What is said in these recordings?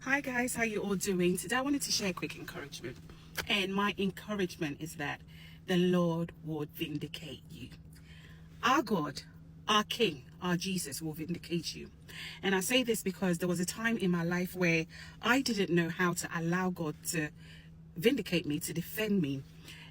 Hi guys, how you all doing? Today I wanted to share a quick encouragement. And my encouragement is that the Lord would vindicate you. Our God, our King, our Jesus will vindicate you. And I say this because there was a time in my life where I didn't know how to allow God to vindicate me, to defend me.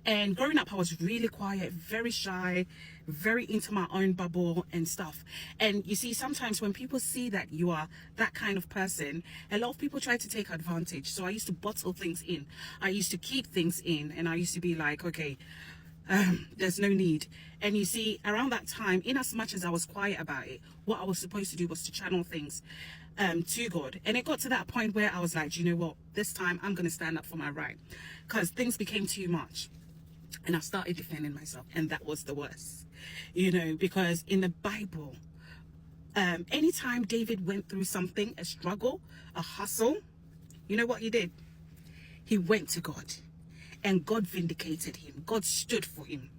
And growing up, I was really quiet, very shy, very into my own bubble and stuff. And you see, sometimes when people see that you are that kind of person, a lot of people try to take advantage. So I used to bottle things in. I used to keep things in, and I used to be like, okay, there's no need. And you see, around that time, in as much as I was quiet about it, what I was supposed to do was to channel things to God. And it got to that point where I was like, you know what, this time I'm going to stand up for my right, because things became too much. And I started defending myself, and that was the worst, you know, because in the Bible, anytime David went through something, a struggle, a hustle, you know what he did? He went to God, and God vindicated him. God stood for him.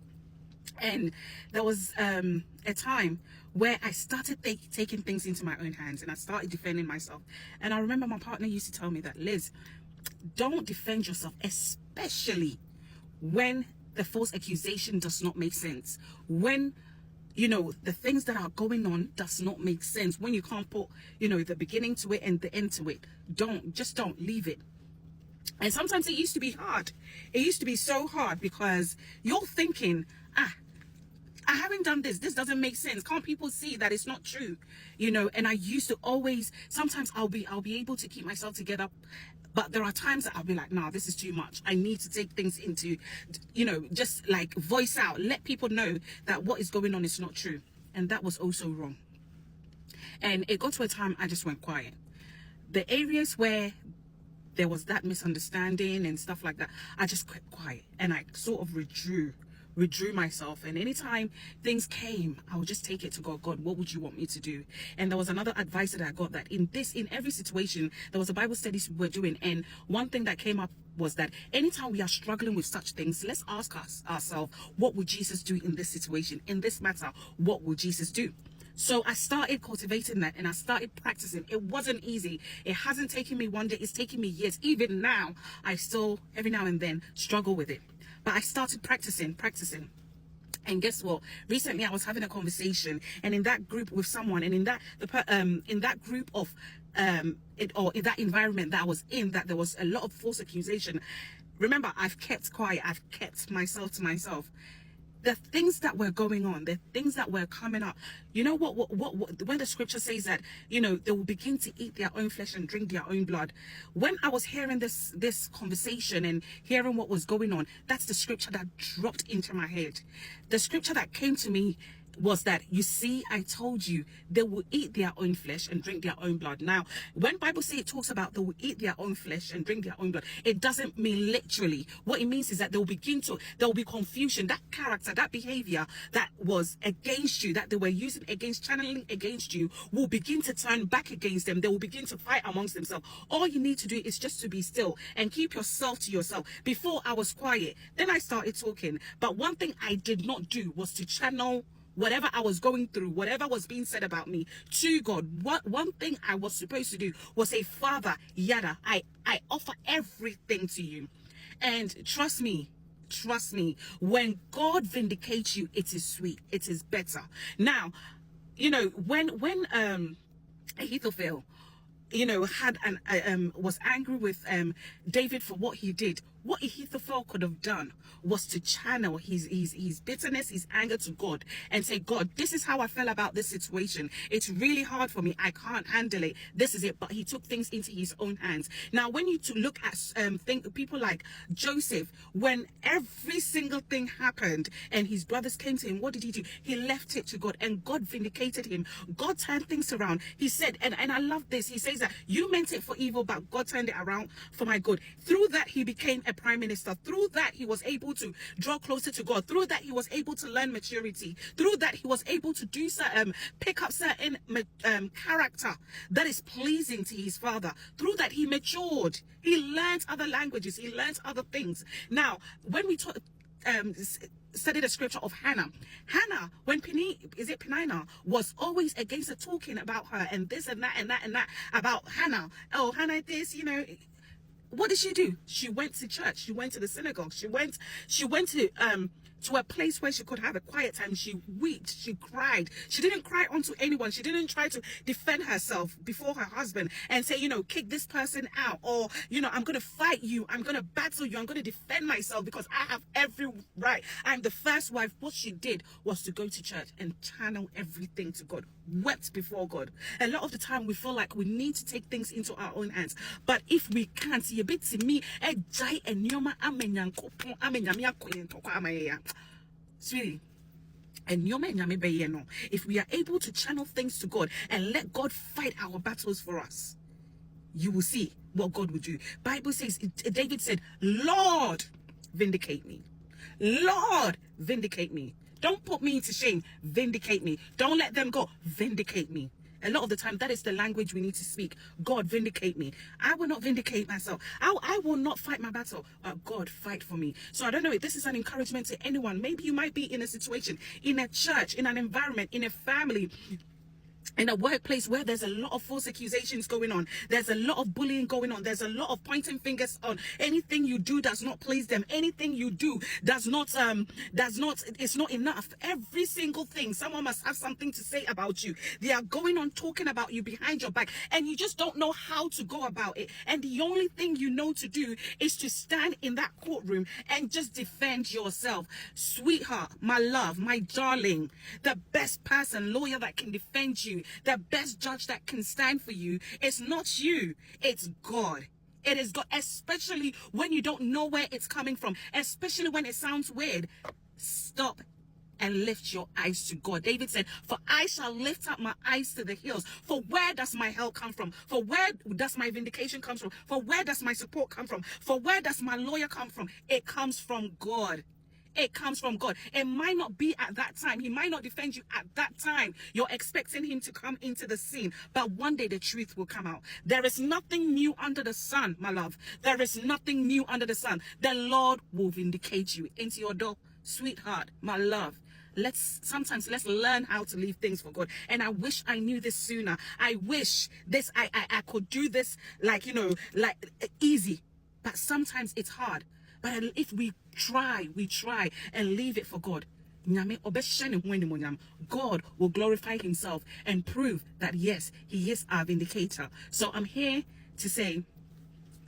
And there was a time where I started taking things into my own hands, and I started defending myself. And I remember my partner used to tell me that, Liz, don't defend yourself, especially when the false accusation does not make sense. When, you know, the things that are going on does not make sense. When you can't put, you know, the beginning to it and the end to it. Don't leave it. And sometimes it used to be hard. It used to be so hard because you're thinking, I haven't done this. This doesn't make sense. Can't people see that it's not true? You know, and I used to always, sometimes I'll be able to keep myself together. But there are times that I'll be like, nah, this is too much. I need to take things into, you know, just like voice out, let people know that what is going on is not true. And that was also wrong. And it got to a time I just went quiet. The areas where there was that misunderstanding and stuff like that, I just kept quiet, and I sort of withdrew myself. And anytime things came, I would just take it to God. God, what would you want me to do? And there was another advice that I got, that in every situation, there was a Bible study we were doing, and one thing that came up was that anytime we are struggling with such things, let's ask ourselves, what would Jesus do in this situation, in this matter? What would Jesus do? So I started cultivating that, and I started practicing. It wasn't easy. It hasn't taken me one day. It's taken me years. Even now, I still, every now and then, struggle with it. But I started practicing. And guess what? Recently, I was having a conversation, and in that group with someone, and in that group of, or in that environment that I was in, that there was a lot of false accusation. Remember, I've kept quiet. I've kept myself to myself. The things that were going on, the things that were coming up, you know what, when the scripture says that, you know, they will begin to eat their own flesh and drink their own blood. When I was hearing this conversation and hearing what was going on, that's the scripture that dropped into my head. The scripture that came to me was that, you see, I told you, they will eat their own flesh and drink their own blood. Now, when Bible says, it talks about they will eat their own flesh and drink their own blood, it doesn't mean literally. What it means is that there will be confusion. That character, that behavior that was against you, that they were using against, channeling against you, will begin to turn back against them. They will begin to fight amongst themselves. All you need to do is just to be still and keep yourself to yourself. Before, I was quiet, then I started talking. But one thing I did not do was to channel whatever I was going through, whatever was being said about me, to God. One thing I was supposed to do was say, Father, yada, I offer everything to you. And trust me, when God vindicates you, it is sweet, it is better. Now, you know, when Ahithophel, you know, was angry with David for what he did, what Ahithophel could have done was to channel his bitterness, his anger to God, and say, God, this is how I feel about this situation. It's really hard for me. I can't handle it. This is it. But he took things into his own hands. Now, when you look at people like Joseph, when every single thing happened and his brothers came to him, what did he do? He left it to God, and God vindicated him. God turned things around. He said, and I love this, he says that you meant it for evil, but God turned it around for my good. Through that, he became a prime minister. Through that, he was able to draw closer to God. Through that, he was able to learn maturity. Through that, he was able to do pick up certain character that is pleasing to his father. Through that, he matured. He learned other languages. He learned other things. Now, when we talk, studied the scripture of Hannah. Hannah, when Penina was always against her, talking about her and this and that and that and that about Hannah. Oh, Hannah, this, you know. What did she do? She went to church. She went to the synagogue. She went to a place where she could have a quiet time. She wept. She cried. She didn't cry onto anyone. She didn't try to defend herself before her husband and say, you know, kick this person out, or, you know, I'm going to fight you. I'm going to battle you. I'm going to defend myself because I have every right. I'm the first wife. What she did was to go to church and channel everything to God. Wept before God. A lot of the time we feel like we need to take things into our own hands, but if we can't, see a bit to me, sweetie, if we are able to channel things to God and let God fight our battles for us, you will see what God will do. Bible says, David said, Lord, vindicate me. Lord, vindicate me. Don't put me to shame. Vindicate me. Don't let them go. Vindicate me. A lot of the time, that is the language we need to speak. God, vindicate me. I will not vindicate myself. I will not fight my battle. God, fight for me. So I don't know if this is an encouragement to anyone. Maybe you might be in a situation, in a church, in an environment, in a family, in a workplace where there's a lot of false accusations going on. There's a lot of bullying going on. There's a lot of pointing fingers on. Anything you do does not please them. Anything you do it's not enough. Every single thing, someone must have something to say about you. They are going on talking about you behind your back, and you just don't know how to go about it. And the only thing you know to do is to stand in that courtroom and just defend yourself. Sweetheart, my love, my darling, the best person, lawyer that can defend you, the best judge that can stand for you, it's not you, it's God. It is God, especially when you don't know where it's coming from, especially when it sounds weird. Stop and lift your eyes to God. David said, for I shall lift up my eyes to the hills. For where does my help come from? For where does my vindication come from? For where does my support come from? For where does my lawyer come from? It comes from God. It comes from God. It might not be at that time. He might not defend you at that time. You're expecting him to come into the scene. But one day the truth will come out. There is nothing new under the sun, my love. There is nothing new under the sun. The Lord will vindicate you into your door. Sweetheart, my love. Let's learn how to leave things for God. And I wish I knew this sooner. I wish I could do this like easy. But sometimes it's hard. But if we try and leave it for God, God will glorify himself and prove that, yes, he is our vindicator. So I'm here to say,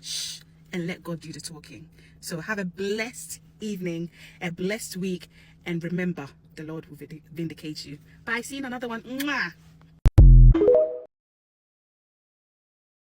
shh, and let God do the talking. So have a blessed evening, a blessed week, and remember, the Lord will vindicate you. Bye. See you in another one. Mwah.